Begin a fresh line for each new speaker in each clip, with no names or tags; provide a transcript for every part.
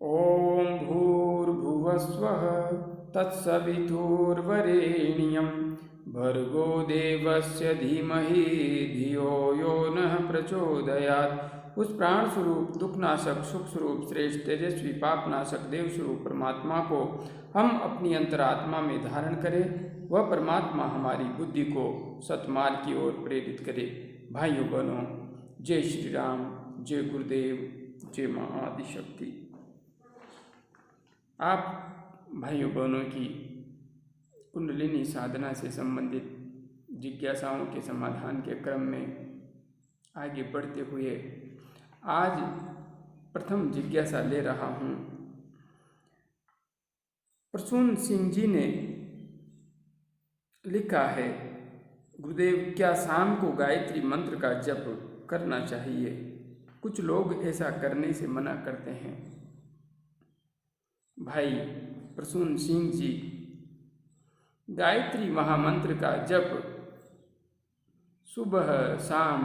ॐ भूर्भुवस्वः तत्सवितुर्वरेण्यं भर्गो देवस्य धीमहि धियो यो नः प्रचोदयात्। उस प्राण स्वरूप दुखनाशक सुख स्वरूप श्रेष्ठ तेजस्वी पापनाशक देव स्वरूप परमात्मा को हम अपनी अंतरात्मा में धारण करें। वह परमात्मा हमारी बुद्धि को सतमार्ग की ओर प्रेरित करे। भाइयों बहनों, जय श्री राम, जय गुरुदेव, जय माँ आदिशक्ति। आप भाइयों बहनों की कुंडलिनी साधना से संबंधित जिज्ञासाओं के समाधान के क्रम में आगे बढ़ते हुए आज प्रथम जिज्ञासा ले रहा हूँ। प्रसून सिंह जी ने लिखा है, गुरुदेव, क्या शाम को गायत्री मंत्र का जप करना चाहिए? कुछ लोग ऐसा करने से मना करते हैं। भाई प्रसून सिंह जी, गायत्री महामंत्र का जप सुबह शाम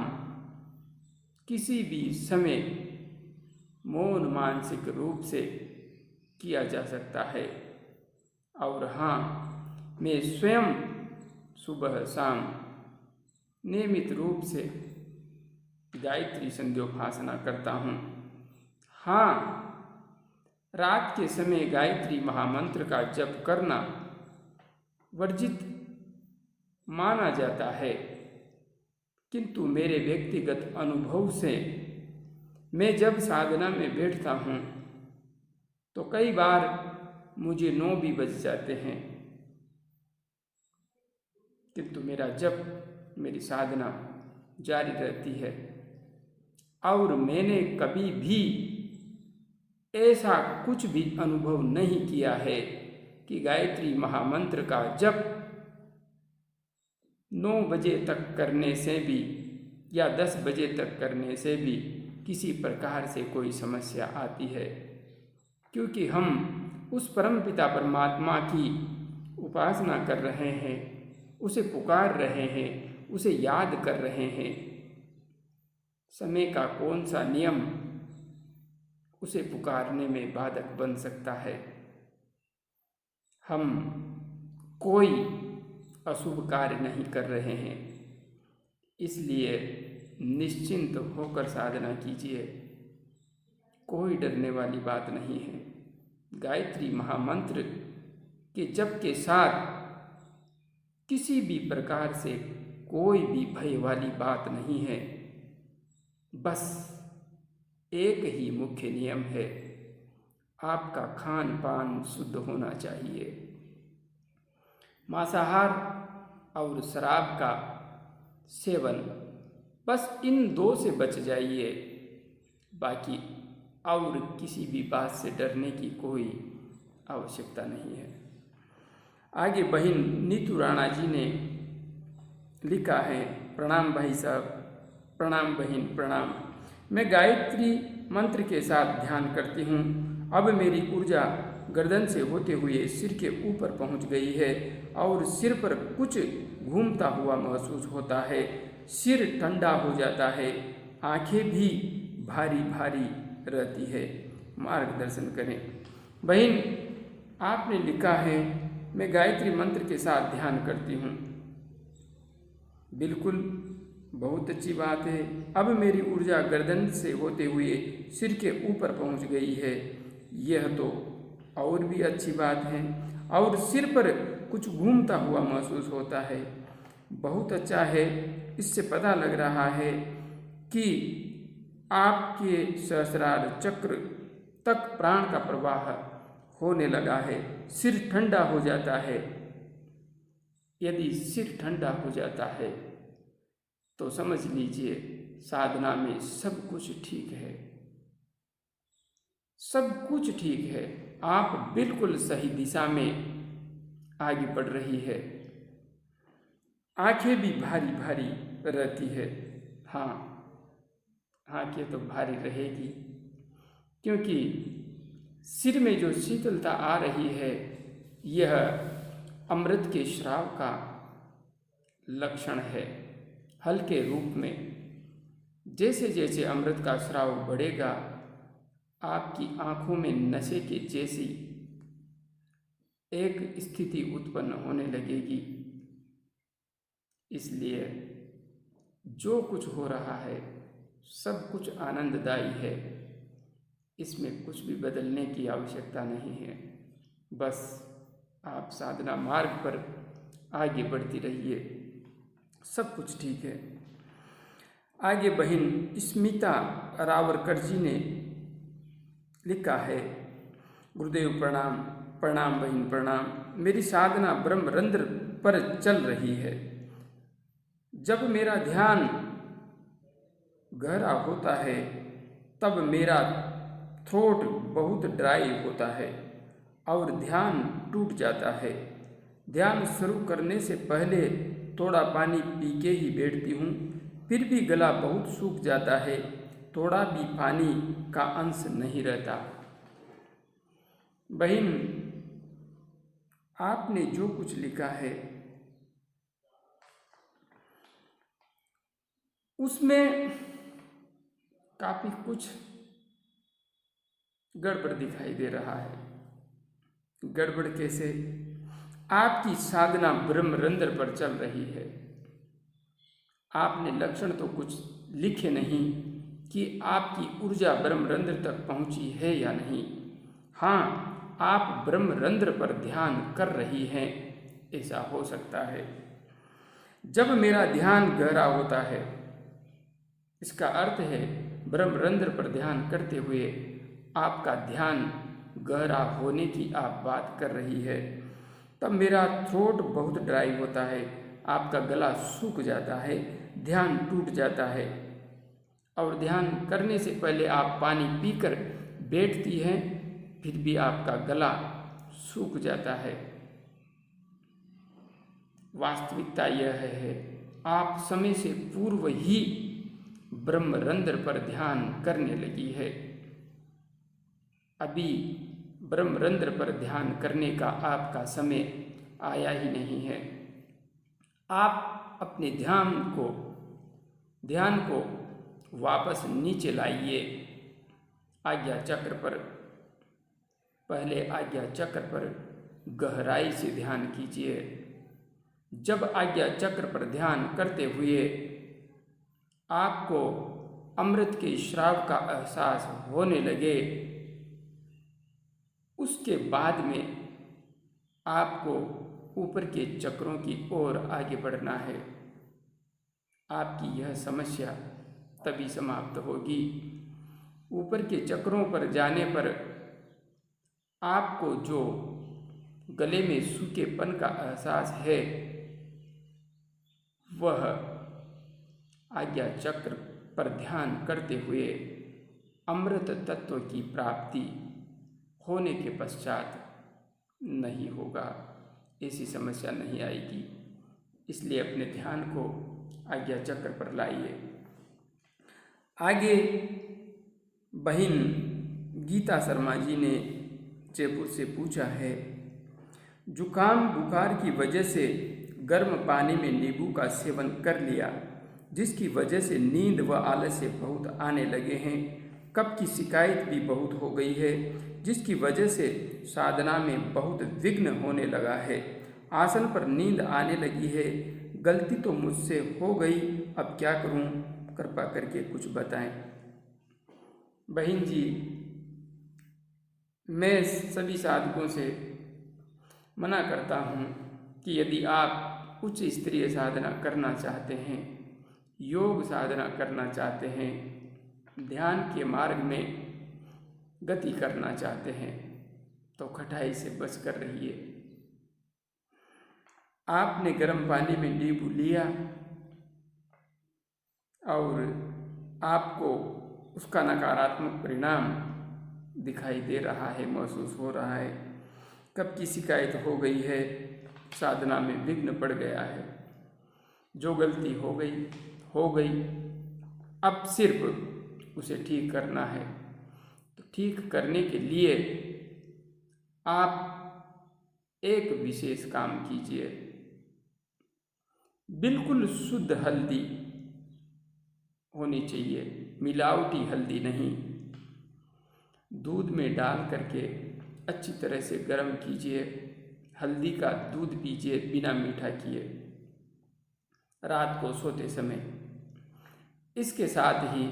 किसी भी समय मौन मानसिक रूप से किया जा सकता है। और हाँ, मैं स्वयं सुबह शाम नियमित रूप से गायत्री संध्योपासना करता हूँ। हाँ, रात के समय गायत्री महामंत्र का जप करना वर्जित माना जाता है, किंतु मेरे व्यक्तिगत अनुभव से मैं जब साधना में बैठता हूँ तो कई बार मुझे 9 भी बज जाते हैं, किंतु मेरा जप, मेरी साधना जारी रहती है। और मैंने कभी भी ऐसा कुछ भी अनुभव नहीं किया है कि गायत्री महामंत्र का जप 9 बजे तक करने से भी या 10 बजे तक करने से भी किसी प्रकार से कोई समस्या आती है, क्योंकि हम उस परमपिता परमात्मा की उपासना कर रहे हैं, उसे पुकार रहे हैं, उसे याद कर रहे हैं। समय का कौन सा नियम उसे पुकारने में बाधक बन सकता है? हम कोई अशुभ कार्य नहीं कर रहे हैं, इसलिए निश्चिंत होकर साधना कीजिए। कोई डरने वाली बात नहीं है। गायत्री महामंत्र के जप के साथ किसी भी प्रकार से कोई भी भय वाली बात नहीं है। बस एक ही मुख्य नियम है, आपका खान पान शुद्ध होना चाहिए। मांसाहार और शराब का सेवन, बस इन 2 से बच जाइए। बाकी और किसी भी बात से डरने की कोई आवश्यकता नहीं है। आगे बहन नीतू राणा जी ने लिखा है, प्रणाम भाई साहब, प्रणाम बहन, प्रणाम। मैं गायत्री मंत्र के साथ ध्यान करती हूँ। अब मेरी ऊर्जा गर्दन से होते हुए सिर के ऊपर पहुँच गई है और सिर पर कुछ घूमता हुआ महसूस होता है। सिर ठंडा हो जाता है, आंखें भी भारी भारी रहती है। मार्गदर्शन करें। बहन, आपने लिखा है, मैं गायत्री मंत्र के साथ ध्यान करती हूँ। बिल्कुल, बहुत अच्छी बात है। अब मेरी ऊर्जा गर्दन से होते हुए सिर के ऊपर पहुँच गई है, यह तो और भी अच्छी बात है। और सिर पर कुछ घूमता हुआ महसूस होता है, बहुत अच्छा है। इससे पता लग रहा है कि आपके सहस्रार चक्र तक प्राण का प्रवाह होने लगा है। सिर ठंडा हो जाता है। यदि सिर ठंडा हो जाता है तो समझ लीजिए साधना में सब कुछ ठीक है, सब कुछ ठीक है। आप बिल्कुल सही दिशा में आगे बढ़ रही है। आंखें भी भारी भारी रहती है। हाँ, आंखें तो भारी रहेगी, क्योंकि सिर में जो शीतलता आ रही है, यह अमृत के श्राव का लक्षण है। हल्के रूप में जैसे जैसे अमृत का श्राव बढ़ेगा, आपकी आंखों में नशे के जैसी एक स्थिति उत्पन्न होने लगेगी। इसलिए जो कुछ हो रहा है सब कुछ आनंददायी है, इसमें कुछ भी बदलने की आवश्यकता नहीं है। बस आप साधना मार्ग पर आगे बढ़ती रहिए, सब कुछ ठीक है। आगे बहन स्मिता रावरकर जी ने लिखा है, गुरुदेव प्रणाम। प्रणाम बहन प्रणाम। मेरी साधना ब्रह्मरंध्र पर चल रही है। जब मेरा ध्यान गहरा होता है तब मेरा थ्रोट बहुत ड्राई होता है और ध्यान टूट जाता है। ध्यान शुरू करने से पहले थोड़ा पानी पी के ही बैठती हूँ, फिर भी गला बहुत सूख जाता है, थोड़ा भी पानी का अंश नहीं रहता। बहन, आपने जो कुछ लिखा है उसमें काफी कुछ गड़बड़ दिखाई दे रहा है। गड़बड़ कैसे? आपकी साधना ब्रह्मरंध्र पर चल रही है। आपने लक्षण तो कुछ लिखे नहीं कि आपकी ऊर्जा ब्रह्मरंध्र तक पहुंची है या नहीं। हाँ, आप ब्रह्मरंध्र पर ध्यान कर रही हैं, ऐसा हो सकता है। जब मेरा ध्यान गहरा होता है, इसका अर्थ है ब्रह्मरंध्र पर ध्यान करते हुए आपका ध्यान गहरा होने की आप बात कर रही है, तब मेरा थ्रोट बहुत ड्राई होता है, आपका गला सूख जाता है, ध्यान टूट जाता है और ध्यान करने से पहले आप पानी पीकर बैठती हैं, फिर भी आपका गला सूख जाता है। वास्तविकता यह है आप समय से पूर्व ही ब्रह्मरंध्र पर ध्यान करने लगी है। अभी ब्रह्मरंध्र पर ध्यान करने का आपका समय आया ही नहीं है। आप अपने ध्यान को वापस नीचे लाइए। आज्ञा चक्र पर, पहले आज्ञा चक्र पर गहराई से ध्यान कीजिए। जब आज्ञा चक्र पर ध्यान करते हुए आपको अमृत के श्राव का एहसास होने लगे, उसके बाद में आपको ऊपर के चक्रों की ओर आगे बढ़ना है। आपकी यह समस्या तभी समाप्त होगी। ऊपर के चक्रों पर जाने पर आपको जो गले में सूखेपन का एहसास है, वह आज्ञा चक्र पर ध्यान करते हुए अमृत तत्व की प्राप्ति होने के पश्चात नहीं होगा। ऐसी समस्या नहीं आएगी। इसलिए अपने ध्यान को आज्ञा चक्र पर लाइए। आगे बहन गीता शर्मा जी ने जयपुर से पूछा है, जुकाम बुखार की वजह से गर्म पानी में नींबू का सेवन कर लिया, जिसकी वजह से नींद व आलस्य बहुत आने लगे हैं। कफ की शिकायत भी बहुत हो गई है, जिसकी वजह से साधना में बहुत विघ्न होने लगा है। आसन पर नींद आने लगी है। गलती तो मुझसे हो गई, अब क्या करूं? कृपा करके कुछ बताएं। बहन जी, मैं सभी साधकों से मना करता हूं कि यदि आप उच्च स्तरीय साधना करना चाहते हैं, योग साधना करना चाहते हैं, ध्यान के मार्ग में गति करना चाहते हैं, तो खटाई से बच कर रहिए। आपने गर्म पानी में नींबू लिया और आपको उसका नकारात्मक परिणाम दिखाई दे रहा है, महसूस हो रहा है। कब की शिकायत हो गई है, साधना में विघ्न पड़ गया है। जो गलती हो गई, अब सिर्फ उसे ठीक करना है। तो ठीक करने के लिए आप एक विशेष काम कीजिए। बिल्कुल शुद्ध हल्दी होनी चाहिए, मिलावटी हल्दी नहीं। दूध में डाल करके अच्छी तरह से गर्म कीजिए। हल्दी का दूध पीजिए बिना मीठा किए रात को सोते समय। इसके साथ ही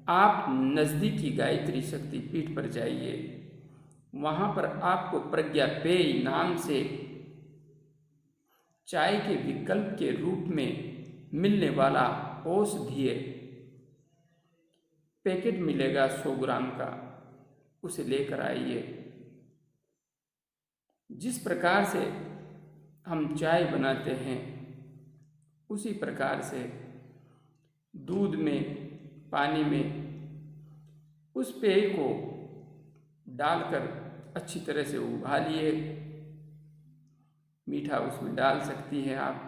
आप नज़दीकी गायत्री शक्ति पीठ पर जाइए। वहाँ पर आपको प्रज्ञा पेय नाम से चाय के विकल्प के रूप में मिलने वाला औषधीय पैकेट मिलेगा 100 ग्राम का, उसे लेकर आइए। जिस प्रकार से हम चाय बनाते हैं उसी प्रकार से दूध में, पानी में उस पेय को डालकर अच्छी तरह से उबालिए। मीठा उसमें डाल सकती हैं आप।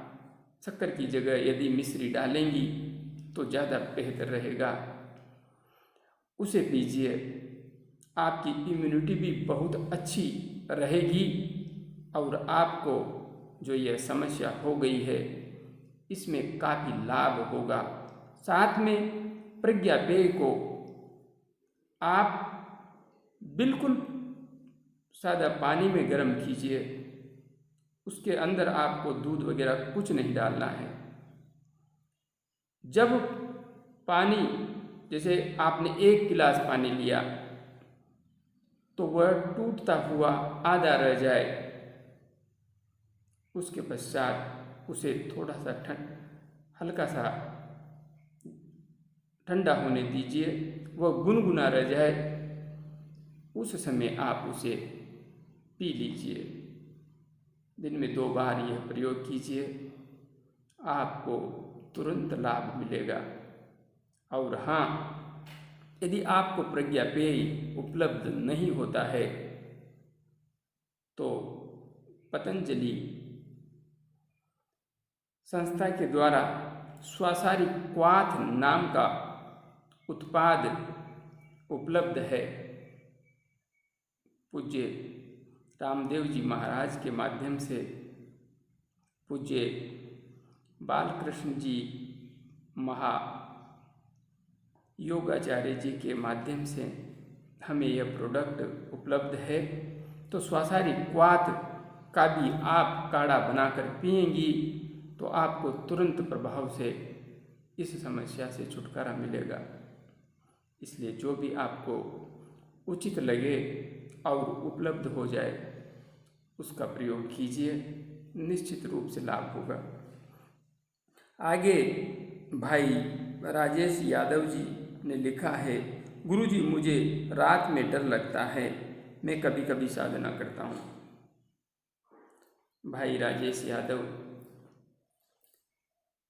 शक्कर की जगह यदि मिश्री डालेंगी तो ज़्यादा बेहतर रहेगा। उसे पीजिए। आपकी इम्यूनिटी भी बहुत अच्छी रहेगी और आपको जो यह समस्या हो गई है इसमें काफ़ी लाभ होगा। साथ में प्रज्ञा पेय को आप बिल्कुल सादा पानी में गर्म कीजिए। उसके अंदर आपको दूध वगैरह कुछ नहीं डालना है। जब पानी, जैसे आपने 1 गिलास पानी लिया तो वह टूटता हुआ आधा रह जाए, उसके पश्चात उसे थोड़ा सा हल्का सा ठंडा होने दीजिए। वह गुनगुना रह जाए, उस समय आप उसे पी लीजिए। दिन में 2 बार यह प्रयोग कीजिए, आपको तुरंत लाभ मिलेगा। और हाँ, यदि आपको प्रज्ञा पेय उपलब्ध नहीं होता है तो पतंजलि संस्था के द्वारा स्वासारी क्वाथ नाम का उत्पाद उपलब्ध है। पूज्य रामदेव जी महाराज के माध्यम से, पूज्य बालकृष्ण जी महा योगाचार्य जी के माध्यम से हमें यह प्रोडक्ट उपलब्ध है। तो स्वासारी क्वाथ का भी आप काढ़ा बनाकर पिएंगी तो आपको तुरंत प्रभाव से इस समस्या से छुटकारा मिलेगा। इसलिए जो भी आपको उचित लगे और उपलब्ध हो जाए उसका प्रयोग कीजिए, निश्चित रूप से लाभ होगा। आगे भाई राजेश यादव जी ने लिखा है, गुरुजी मुझे रात में डर लगता है, मैं कभी कभी साधना करता हूँ। भाई राजेश यादव,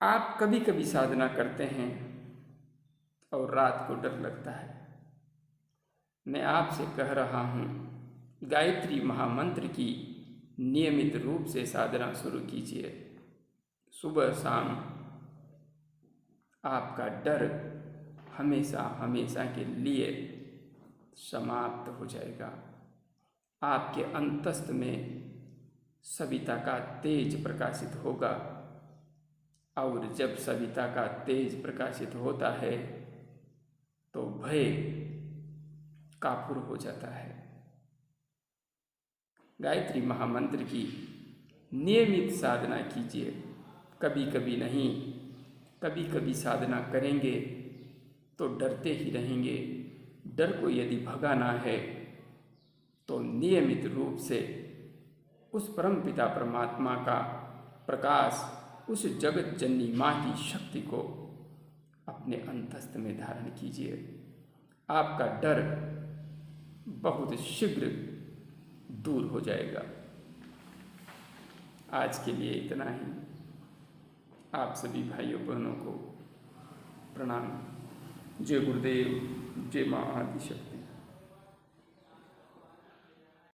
आप कभी कभी साधना करते हैं और रात को डर लगता है। मैं आपसे कह रहा हूँ, गायत्री महामंत्र की नियमित रूप से साधना शुरू कीजिए। सुबह शाम आपका डर हमेशा हमेशा के लिए समाप्त हो जाएगा। आपके अंतस्थ में सविता का तेज प्रकाशित होगा और जब सविता का तेज प्रकाशित होता है तो भय काफूर हो जाता है। गायत्री महामंत्र की नियमित साधना कीजिए। कभी कभी नहीं, कभी कभी साधना करेंगे तो डरते ही रहेंगे। डर को यदि भगाना है तो नियमित रूप से उस परमपिता परमात्मा का प्रकाश, उस जगत जननी माँ की शक्ति को अपने अंतस्थ में धारण कीजिए। आपका डर बहुत शीघ्र दूर हो जाएगा। आज के लिए इतना ही। आप सभी भाइयों बहनों को प्रणाम। जय गुरुदेव, जय माँ आदिशक्ति।